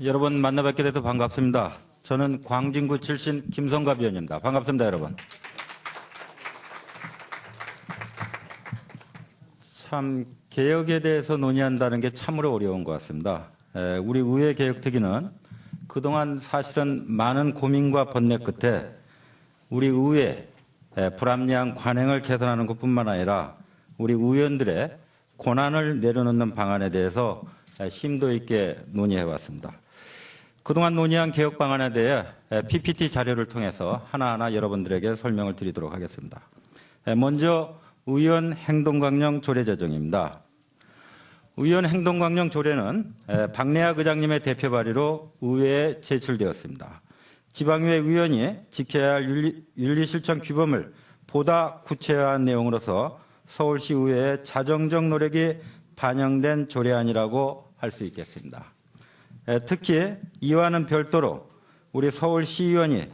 여러분 만나 뵙게 돼서 반갑습니다. 저는 광진구 출신 김성갑 의원입니다. 반갑습니다, 여러분. 참 개혁에 대해서 논의한다는 게 참으로 어려운 것 같습니다. 우리 의회 개혁특위는 그동안 사실은 많은 고민과 번뇌 끝에 우리 의회 불합리한 관행을 개선하는 것뿐만 아니라 우리 의원들의 권한을 내려놓는 방안에 대해서 심도 있게 논의해왔습니다. 그동안 논의한 개혁 방안에 대해 PPT 자료를 통해서 하나하나 여러분들에게 설명을 드리도록 하겠습니다. 먼저 의원 행동강령 조례 제정입니다. 의원 행동강령 조례는 박래학 의장님의 대표 발의로 의회에 제출되었습니다. 지방의회 의원이 지켜야 할 윤리실천 규범을 보다 구체화한 내용으로서 서울시 의회의 자정적 노력이 반영된 조례안이라고 할 수 있겠습니다. 특히 이와는 별도로 우리 서울시의원이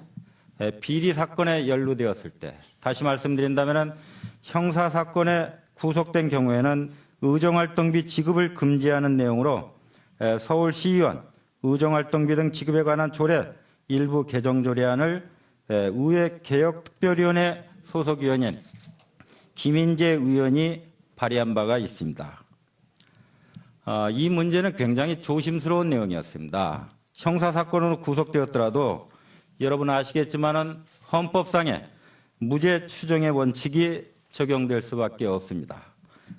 비리 사건에 연루되었을 때, 다시 말씀드린다면 형사사건에 구속된 경우에는 의정활동비 지급을 금지하는 내용으로 서울시의원 의정활동비 등 지급에 관한 조례 일부 개정 조례안을 의회 개혁특별위원회 소속위원인 김인재 의원이 발의한 바가 있습니다. 이 문제는 굉장히 조심스러운 내용이었습니다. 형사사건으로 구속되었더라도 여러분 아시겠지만은 헌법상의 무죄 추정의 원칙이 적용될 수밖에 없습니다.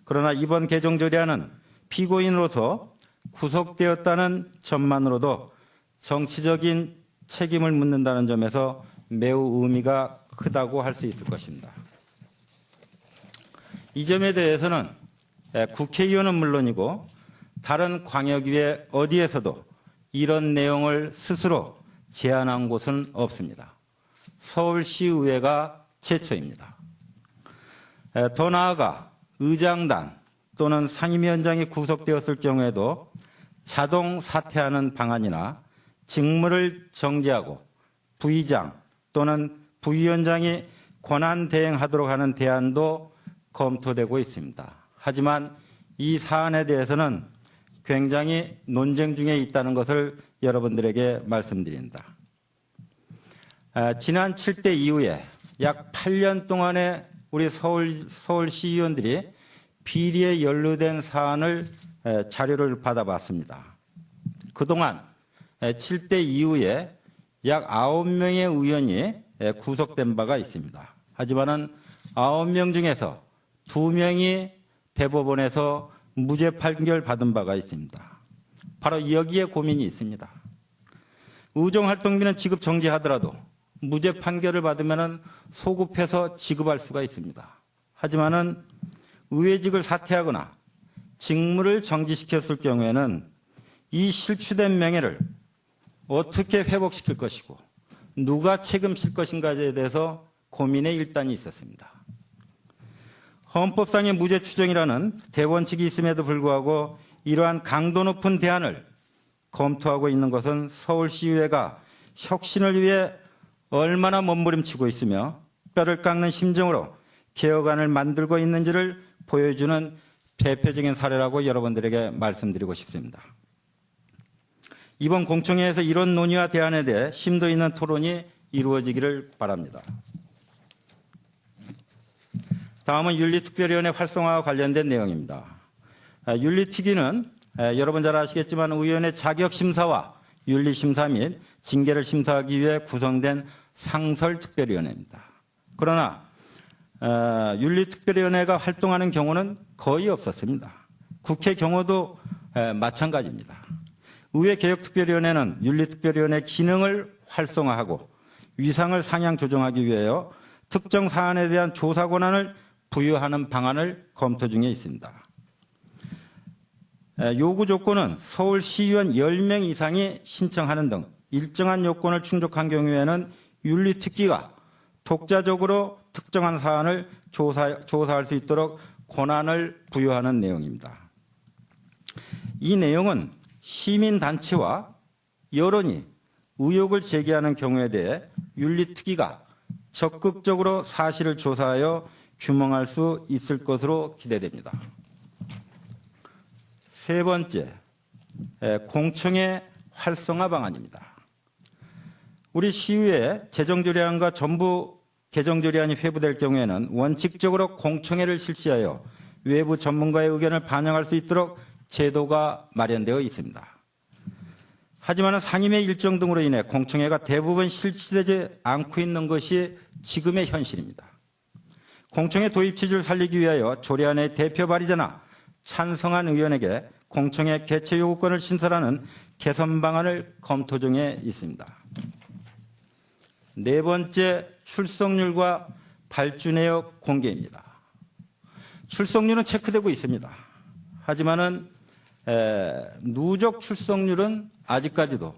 그러나 이번 개정 조례안은 피고인으로서 구속되었다는 점만으로도 정치적인 책임을 묻는다는 점에서 매우 의미가 크다고 할 수 있을 것입니다. 이 점에 대해서는 국회의원은 물론이고 다른 광역의회 어디에서도 이런 내용을 스스로 제안한 곳은 없습니다. 서울시의회가 최초입니다. 더 나아가 의장단 또는 상임위원장이 구속되었을 경우에도 자동 사퇴하는 방안이나 직무를 정지하고 부의장 또는 부위원장이 권한 대행하도록 하는 대안도 검토되고 있습니다. 하지만 이 사안에 대해서는 굉장히 논쟁 중에 있다는 것을 여러분들에게 말씀드립니다. 지난 7대 이후에 약 8년 동안의 우리 서울시의원들이 비리에 연루된 사안을 자료를 받아봤습니다. 그동안 7대 이후에 약 9명의 의원이 구속된 바가 있습니다. 하지만은 9명 중에서 2명이 대법원에서 무죄 판결 받은 바가 있습니다. 바로 여기에 고민이 있습니다. 의정활동비는 지급 정지하더라도 무죄 판결을 받으면 소급해서 지급할 수가 있습니다. 하지만은 의회직을 사퇴하거나 직무를 정지시켰을 경우에는 이 실추된 명예를 어떻게 회복시킬 것이고 누가 책임질 것인가에 대해서 고민의 일단이 있었습니다. 헌법상의 무죄 추정이라는 대원칙이 있음에도 불구하고 이러한 강도 높은 대안을 검토하고 있는 것은 서울시의회가 혁신을 위해 얼마나 몸부림치고 있으며 뼈를 깎는 심정으로 개혁안을 만들고 있는지를 보여주는 대표적인 사례라고 여러분들에게 말씀드리고 싶습니다. 이번 공청회에서 이런 논의와 대안에 대해 심도 있는 토론이 이루어지기를 바랍니다. 다음은 윤리특별위원회 활성화와 관련된 내용입니다. 윤리특위는 여러분 잘 아시겠지만 의원의 자격심사와 윤리심사 및 징계를 심사하기 위해 구성된 상설특별위원회입니다. 그러나 윤리특별위원회가 활동하는 경우는 거의 없었습니다. 국회 경우도 마찬가지입니다. 의회개혁특별위원회는 윤리특별위원회 기능을 활성화하고 위상을 상향 조정하기 위하여 특정 사안에 대한 조사 권한을 부여하는 방안을 검토 중에 있습니다. 요구 조건은 서울시의원 10명 이상이 신청하는 등 일정한 요건을 충족한 경우에는 윤리특위가 독자적으로 특정한 사안을 조사할 수 있도록 권한을 부여하는 내용입니다. 이 내용은 시민단체와 여론이 의혹을 제기하는 경우에 대해 윤리특위가 적극적으로 사실을 조사하여 규명할 수 있을 것으로 기대됩니다. 세 번째, 공청회 활성화 방안입니다. 우리 시의회 재정조례안과 전부 개정조례안이 회부될 경우에는 원칙적으로 공청회를 실시하여 외부 전문가의 의견을 반영할 수 있도록 제도가 마련되어 있습니다. 하지만 상임위 일정 등으로 인해 공청회가 대부분 실시되지 않고 있는 것이 지금의 현실입니다. 공청회 도입 취지를 살리기 위하여 조례안의 대표 발의자나 찬성한 의원에게 공청회 개최 요구권을 신설하는 개선 방안을 검토 중에 있습니다. 네 번째, 출석률과 발주 내역 공개입니다. 출석률은 체크되고 있습니다. 하지만은 누적 출석률은 아직까지도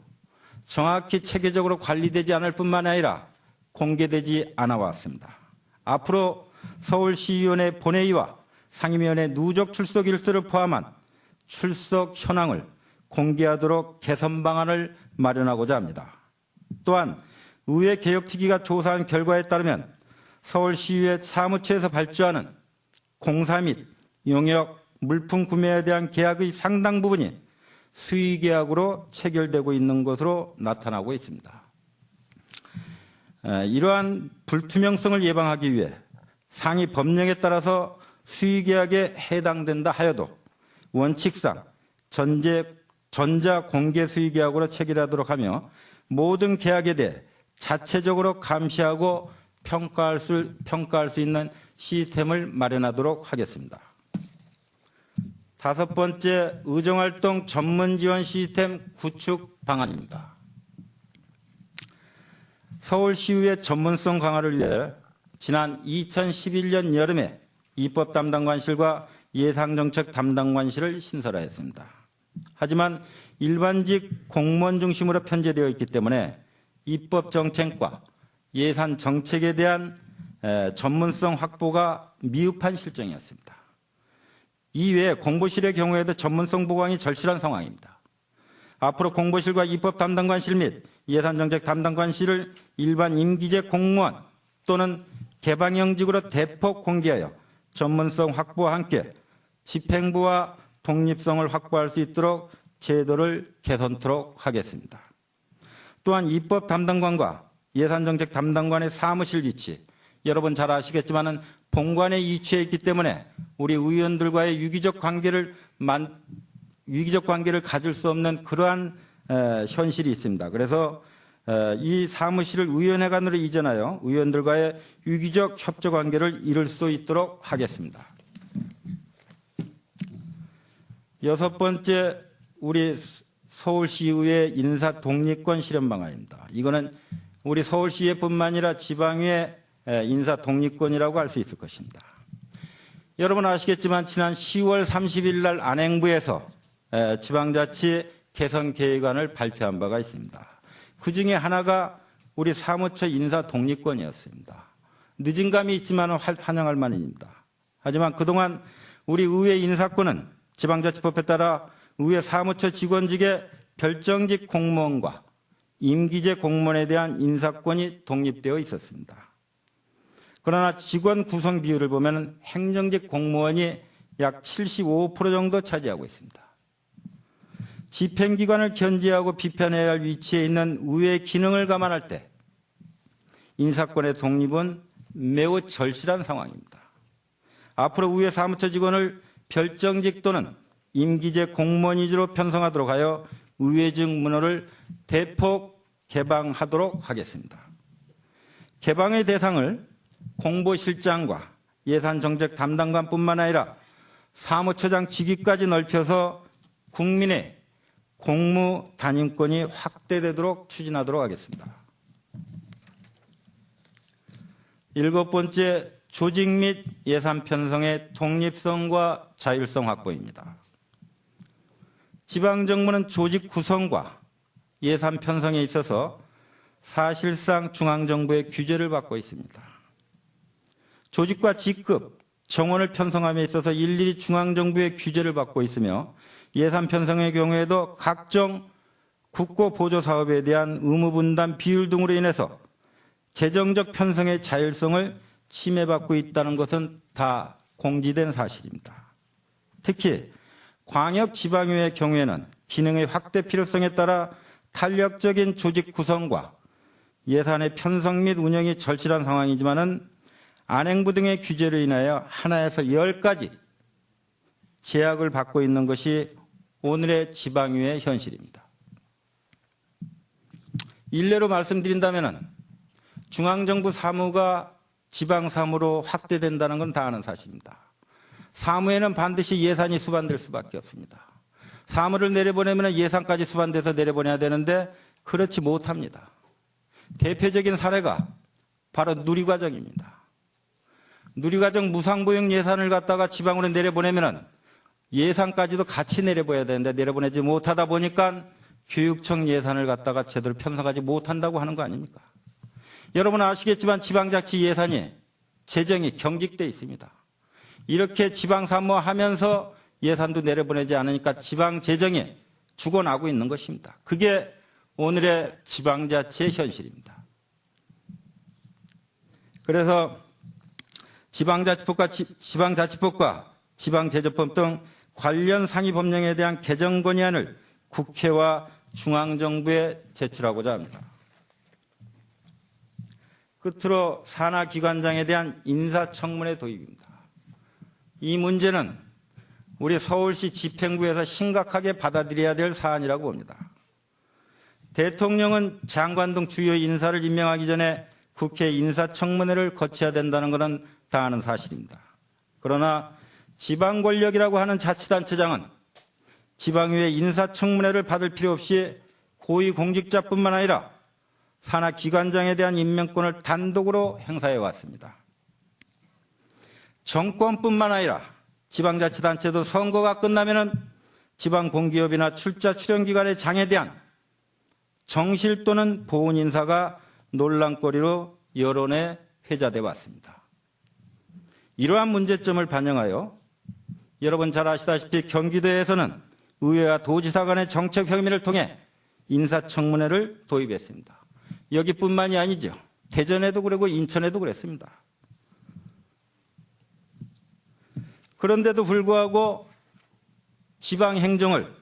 정확히 체계적으로 관리되지 않을 뿐만 아니라 공개되지 않아 왔습니다. 앞으로 서울시의원회 본회의와 상임위원회 누적 출석 일수를 포함한 출석 현황을 공개하도록 개선 방안을 마련하고자 합니다. 또한 의회 개혁특위가 조사한 결과에 따르면 서울시의회 사무처에서 발주하는 공사 및 용역, 물품 구매에 대한 계약의 상당 부분이 수의계약으로 체결되고 있는 것으로 나타나고 있습니다. 이러한 불투명성을 예방하기 위해 상위 법령에 따라서 수의계약에 해당된다 하여도 원칙상 전자공개 수의계약으로 체결하도록 하며 모든 계약에 대해 자체적으로 감시하고 평가할 수 있는 시스템을 마련하도록 하겠습니다. 다섯 번째, 의정활동 전문지원 시스템 구축 방안입니다. 서울시의회 전문성 강화를 위해 지난 2011년 여름에 입법 담당관실과 예산정책 담당관실을 신설하였습니다. 하지만 일반직 공무원 중심으로 편제되어 있기 때문에 입법 정책과 예산 정책에 대한 전문성 확보가 미흡한 실정이었습니다. 이외에 공보실의 경우에도 전문성 보강이 절실한 상황입니다. 앞으로 공보실과 입법 담당관실 및 예산정책 담당관실을 일반 임기직 공무원 또는 개방형직으로 대폭 공개하여 전문성 확보와 함께 집행부와 독립성을 확보할 수 있도록 제도를 개선토록 하겠습니다. 또한 입법 담당관과 예산정책 담당관의 사무실 위치, 여러분 잘 아시겠지만은 본관에 위치해 있기 때문에 우리 의원들과의 유기적 관계를 가질 수 없는 그러한 현실이 있습니다. 그래서 이 사무실을 의원회관으로 이전하여 의원들과의 유기적 협조 관계를 이룰 수 있도록 하겠습니다. 여섯 번째, 우리 서울시의회 인사 독립권 실현 방안입니다. 이거는 우리 서울시의회뿐만 아니라 지방의회 인사 독립권이라고 할 수 있을 것입니다. 여러분 아시겠지만 지난 10월 30일 날 안행부에서 지방자치 개선 계획안을 발표한 바가 있습니다. 그중에 하나가 우리 사무처 인사 독립권이었습니다. 늦은 감이 있지만 환영할 만입니다. 하지만 그동안 우리 의회 인사권은 지방자치법에 따라 의회 사무처 직원직의 별정직 공무원과 임기제 공무원에 대한 인사권이 독립되어 있었습니다. 그러나 직원 구성 비율을 보면 행정직 공무원이 약 75% 정도 차지하고 있습니다. 집행기관을 견제하고 비판해야 할 위치에 있는 의회 기능을 감안할 때 인사권의 독립은 매우 절실한 상황입니다. 앞으로 의회 사무처 직원을 별정직 또는 임기제 공무원 위주로 편성하도록 하여 의회직 문호를 대폭 개방하도록 하겠습니다. 개방의 대상을 공보실장과 예산정책 담당관뿐만 아니라 사무처장 직위까지 넓혀서 국민의 공무 단임권이 확대되도록 추진하도록 하겠습니다. 일곱 번째, 조직 및 예산 편성의 독립성과 자율성 확보입니다. 지방정부는 조직 구성과 예산 편성에 있어서 사실상 중앙정부의 규제를 받고 있습니다. 조직과 직급, 정원을 편성함에 있어서 일일이 중앙정부의 규제를 받고 있으며 예산 편성의 경우에도 각종 국고 보조 사업에 대한 의무 분담 비율 등으로 인해서 재정적 편성의 자율성을 침해받고 있다는 것은 다 공지된 사실입니다. 특히 광역 지방의회의 경우에는 기능의 확대 필요성에 따라 탄력적인 조직 구성과 예산의 편성 및 운영이 절실한 상황이지만은 안행부 등의 규제로 인하여 하나에서 10가지 제약을 받고 있는 것이 오늘의 지방의회 현실입니다. 일례로 말씀드린다면은 중앙정부 사무가 지방 사무로 확대된다는 건 다 아는 사실입니다. 사무에는 반드시 예산이 수반될 수밖에 없습니다. 사무를 내려보내면 예산까지 수반돼서 내려보내야 되는데 그렇지 못합니다. 대표적인 사례가 바로 누리과정입니다. 누리과정 무상보육 예산을 갖다가 지방으로 내려보내면 예산까지도 같이 내려보내야 되는데 내려보내지 못하다 보니까 교육청 예산을 갖다가 제대로 편성하지 못한다고 하는 거 아닙니까? 여러분 아시겠지만 지방자치 예산이 재정이 경직돼 있습니다. 이렇게 지방 사무하면서 예산도 내려보내지 않으니까 지방 재정이 죽어나고 있는 것입니다. 그게 오늘의 지방자치의 현실입니다. 그래서 지방자치법과 지방제조법 등 관련 상위 법령에 대한 개정 건의안을 국회와 중앙정부에 제출하고자 합니다. 끝으로 산하기관장에 대한 인사청문회 도입입니다. 이 문제는 우리 서울시 집행부에서 심각하게 받아들여야 될 사안이라고 봅니다. 대통령은 장관 등 주요 인사를 임명하기 전에 국회 인사청문회를 거쳐야 된다는 것은 다 아는 사실입니다. 그러나 지방권력이라고 하는 자치단체장은 지방의회 인사청문회를 받을 필요 없이 고위공직자뿐만 아니라 산하기관장에 대한 임명권을 단독으로 행사해 왔습니다. 정권뿐만 아니라 지방자치단체도 선거가 끝나면 지방공기업이나 출자 출연기관의 장에 대한 정실 또는 보훈 인사가 논란거리로 여론에 회자돼 왔습니다. 이러한 문제점을 반영하여 여러분 잘 아시다시피 경기도에서는 의회와 도지사 간의 정책 협의를 통해 인사청문회를 도입했습니다. 여기뿐만이 아니죠. 대전에도 그러고 인천에도 그랬습니다. 그런데도 불구하고 지방행정을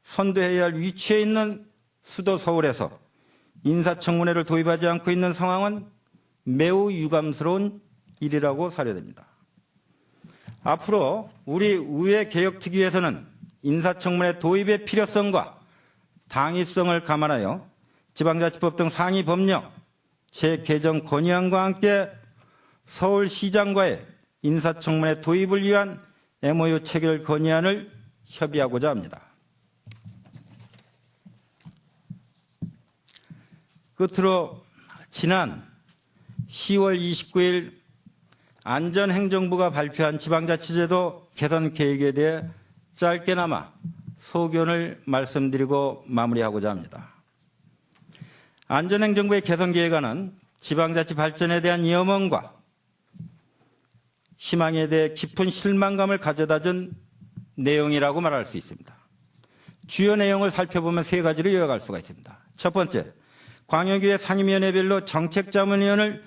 선도해야 할 위치에 있는 수도 서울에서 인사청문회를 도입하지 않고 있는 상황은 매우 유감스러운 일이라고 사료됩니다. 앞으로 우리 의회 개혁특위에서는 인사청문회 도입의 필요성과 당위성을 감안하여 지방자치법 등 상위 법령 재개정 건의안과 함께 서울시장과의 인사청문회 도입을 위한 MOU 체결 건의안을 협의하고자 합니다. 끝으로 지난 10월 29일 안전행정부가 발표한 지방자치제도 개선 계획에 대해 짧게나마 소견을 말씀드리고 마무리하고자 합니다. 안전행정부의 개선 계획안은 지방자치 발전에 대한 염원과 희망에 대해 깊은 실망감을 가져다준 내용이라고 말할 수 있습니다. 주요 내용을 살펴보면 세 가지로 요약할 수가 있습니다. 첫 번째, 광역의회 상임위원회별로 정책자문위원을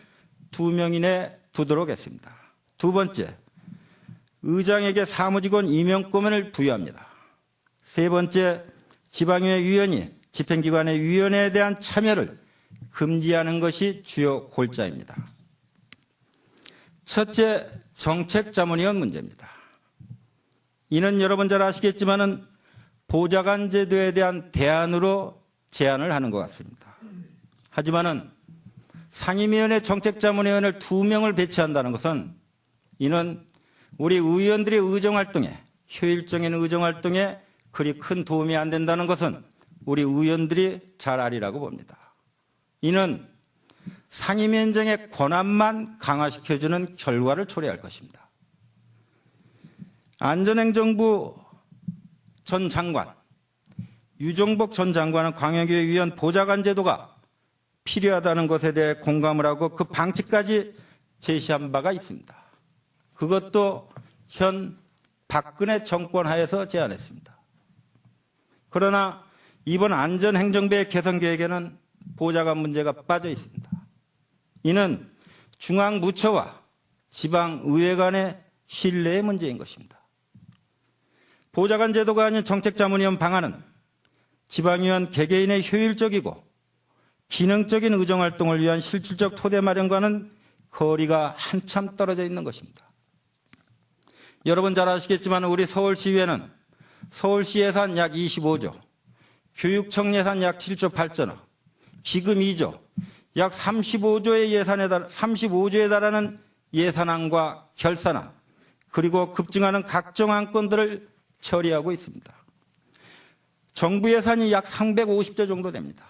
2명 이내 두도록 했습니다. 두 번째, 의장에게 사무직원 임명권을 부여합니다. 세 번째, 지방의회 위원이 집행기관의 위원회에 대한 참여를 금지하는 것이 주요 골자입니다. 첫째, 정책자문위원 문제입니다. 이는 여러분 잘 아시겠지만은 보좌관 제도에 대한 대안으로 제안을 하는 것 같습니다. 하지만은 상임위원회 정책자문위원을 2명을 배치한다는 것은 이는 우리 의원들의 의정활동에 효율적인 의정활동에 그리 큰 도움이 안 된다는 것은 우리 의원들이 잘 아리라고 봅니다. 이는 상임위원장의 권한만 강화시켜주는 결과를 초래할 것입니다. 안전행정부 전 장관, 유정복 전 장관은 광역의회 위원 보좌관 제도가 필요하다는 것에 대해 공감을 하고 그 방침까지 제시한 바가 있습니다. 그것도 현 박근혜 정권 하에서 제안했습니다. 그러나 이번 안전행정부의 개선 계획에는 보좌관 문제가 빠져 있습니다. 이는 중앙부처와 지방의회 간의 신뢰의 문제인 것입니다. 보좌관 제도가 아닌 정책자문위원 방안은 지방의원 개개인의 효율적이고 기능적인 의정활동을 위한 실질적 토대 마련과는 거리가 한참 떨어져 있는 것입니다. 여러분 잘 아시겠지만 우리 서울시의회는 서울시 예산 약 25조, 교육청 예산 약 7조 8천억, 기금 2조, 약 35조에 달하는 예산안과 결산안, 그리고 급증하는 각종 안건들을 처리하고 있습니다. 정부 예산이 약 350조 정도 됩니다.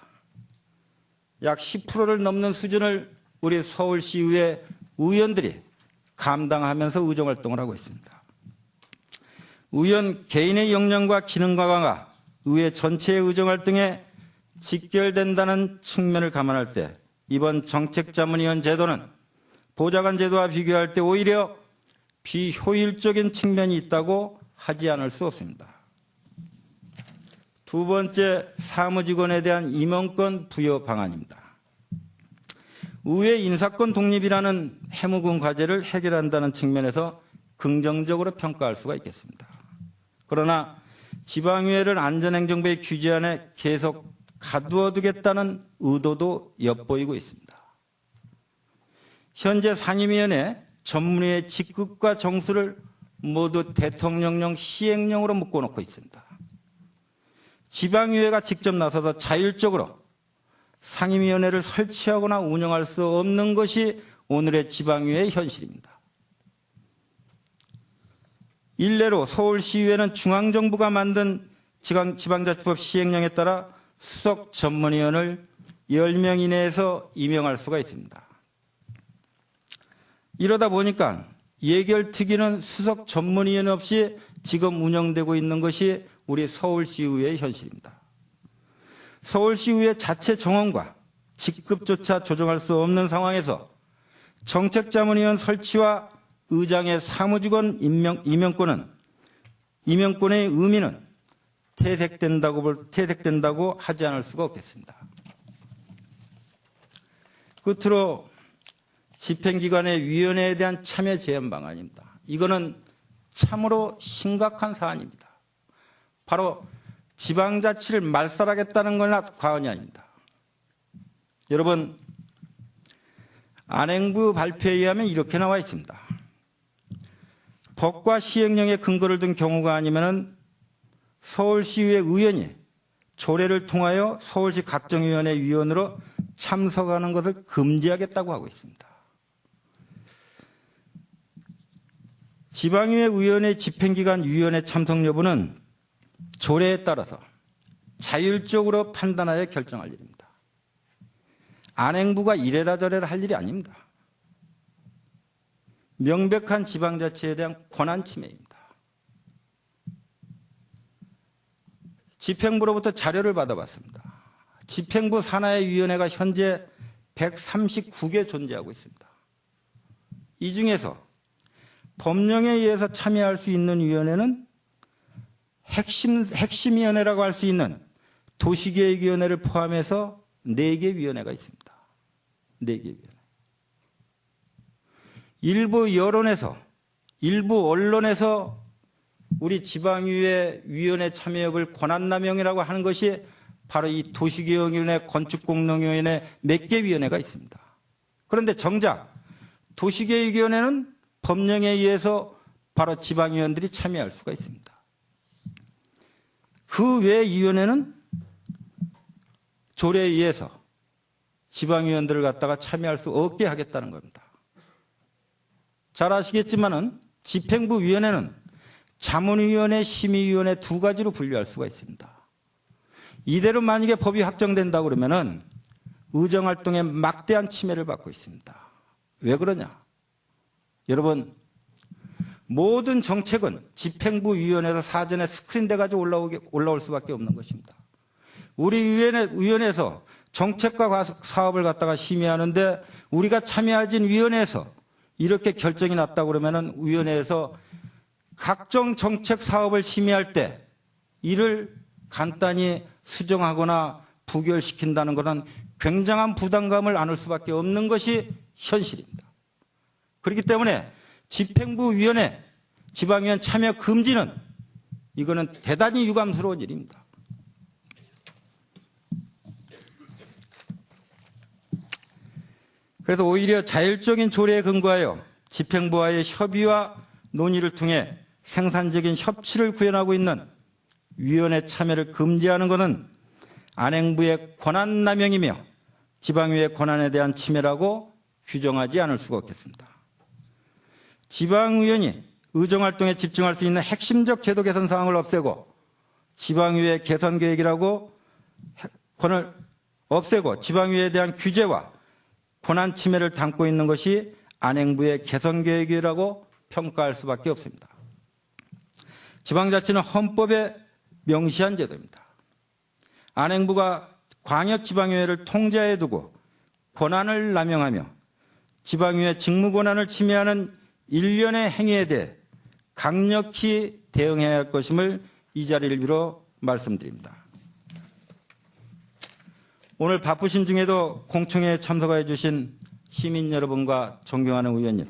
약 10%를 넘는 수준을 우리 서울시의회 의원들이 감당하면서 의정활동을 하고 있습니다. 의원 개인의 역량과 기능 강화가 의회 전체의 의정활동에 직결된다는 측면을 감안할 때 이번 정책자문위원 제도는 보좌관 제도와 비교할 때 오히려 비효율적인 측면이 있다고 하지 않을 수 없습니다. 두 번째, 사무직원에 대한 임원권 부여 방안입니다. 의회 인사권 독립이라는 해묵은 과제를 해결한다는 측면에서 긍정적으로 평가할 수가 있겠습니다. 그러나 지방의회를 안전행정부의 규제 안에 계속 가두어두겠다는 의도도 엿보이고 있습니다. 현재 상임위원회 전문위의 직급과 정수를 모두 대통령령 시행령으로 묶어놓고 있습니다. 지방의회가 직접 나서서 자율적으로 상임위원회를 설치하거나 운영할 수 없는 것이 오늘의 지방의회의 현실입니다. 일례로 서울시의회는 중앙정부가 만든 지방자치법 시행령에 따라 수석 전문위원을 10명 이내에서 임명할 수가 있습니다. 이러다 보니까 예결특위는 수석 전문위원 없이 지금 운영되고 있는 것이 우리 서울시의회의 현실입니다. 서울시의회 자체 정원과 직급조차 조정할 수 없는 상황에서 정책자문위원 설치와 의장의 사무직원 임명권의 의미는 퇴색된다고 하지 않을 수가 없겠습니다. 끝으로 집행기관의 위원회에 대한 참여 제한 방안입니다. 이거는 참으로 심각한 사안입니다. 바로 지방자치를 말살하겠다는 거나 과언이 아닙니다. 여러분, 안행부 발표에 의하면 이렇게 나와 있습니다. 법과 시행령에 근거를 둔 경우가 아니면 서울시의회 의원이 조례를 통하여 서울시 각정위원회 위원으로 참석하는 것을 금지하겠다고 하고 있습니다. 지방의회 의원의 집행기관 위원회 참석 여부는 조례에 따라서 자율적으로 판단하여 결정할 일입니다. 안행부가 이래라 저래라 할 일이 아닙니다. 명백한 지방자치에 대한 권한 침해입니다. 집행부로부터 자료를 받아봤습니다. 집행부 산하의 위원회가 현재 139개 존재하고 있습니다. 이 중에서 법령에 의해서 참여할 수 있는 위원회는 핵심위원회라고 할 수 있는 도시계획위원회를 포함해서 4개 위원회가 있습니다. 4개 위원회. 일부 언론에서 우리 지방의회 위원회 참여 여부를 권한남용이라고 하는 것이 바로 이 도시계획위원회, 건축공론위원회 몇 개 위원회가 있습니다. 그런데 정작 도시계획위원회는 법령에 의해서 바로 지방의원들이 참여할 수가 있습니다. 그 외 위원회는 조례에 의해서 지방의원들을 갖다가 참여할 수 없게 하겠다는 겁니다. 잘 아시겠지만은 집행부위원회는 자문위원회, 심의위원회 2가지로 분류할 수가 있습니다. 이대로 만약에 법이 확정된다 그러면은 의정활동에 막대한 침해를 받고 있습니다. 왜 그러냐? 여러분, 모든 정책은 집행부위원회에서 사전에 스크린돼 가지고 올라올 수밖에 없는 것입니다. 우리 위원회에서 정책과 사업을 갖다가 심의하는데 우리가 참여하진 위원회에서 이렇게 결정이 났다고 그러면은 위원회에서 각종 정책 사업을 심의할 때 이를 간단히 수정하거나 부결시킨다는 것은 굉장한 부담감을 안을 수밖에 없는 것이 현실입니다. 그렇기 때문에 집행부위원회, 지방의원 참여 금지는 이거는 대단히 유감스러운 일입니다. 그래서 오히려 자율적인 조례에 근거하여 집행부와의 협의와 논의를 통해 생산적인 협치를 구현하고 있는 위원회 참여를 금지하는 것은 안행부의 권한 남용이며 지방의회 권한에 대한 침해라고 규정하지 않을 수가 없겠습니다. 지방의원이 의정활동에 집중할 수 있는 핵심적 제도 개선 사항을 없애고 지방의회 개선 계획이라고 권을 없애고 지방의회에 대한 규제와 권한 침해를 담고 있는 것이 안행부의 개선 계획이라고 평가할 수밖에 없습니다. 지방자치는 헌법에 명시한 제도입니다. 안행부가 광역지방의회를 통제해 두고 권한을 남용하며 지방의회 직무권한을 침해하는 일련의 행위에 대해 강력히 대응해야 할 것임을 이 자리를 빌어 말씀드립니다. 오늘 바쁘신 중에도 공청회에 참석해 주신 시민 여러분과 존경하는 의원님,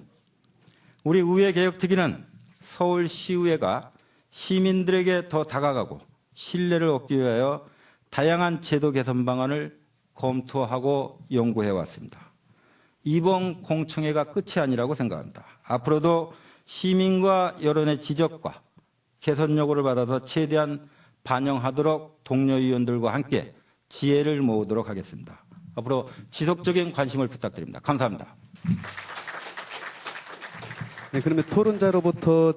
우리 의회개혁특위는 서울시의회가 시민들에게 더 다가가고 신뢰를 얻기 위하여 다양한 제도 개선 방안을 검토하고 연구해 왔습니다. 이번 공청회가 끝이 아니라고 생각합니다. 앞으로도 시민과 여론의 지적과 개선 요구를 받아서 최대한 반영하도록 동료 의원들과 함께 지혜를 모으도록 하겠습니다. 앞으로 지속적인 관심을 부탁드립니다. 감사합니다. 네, 그러면 토론자로부터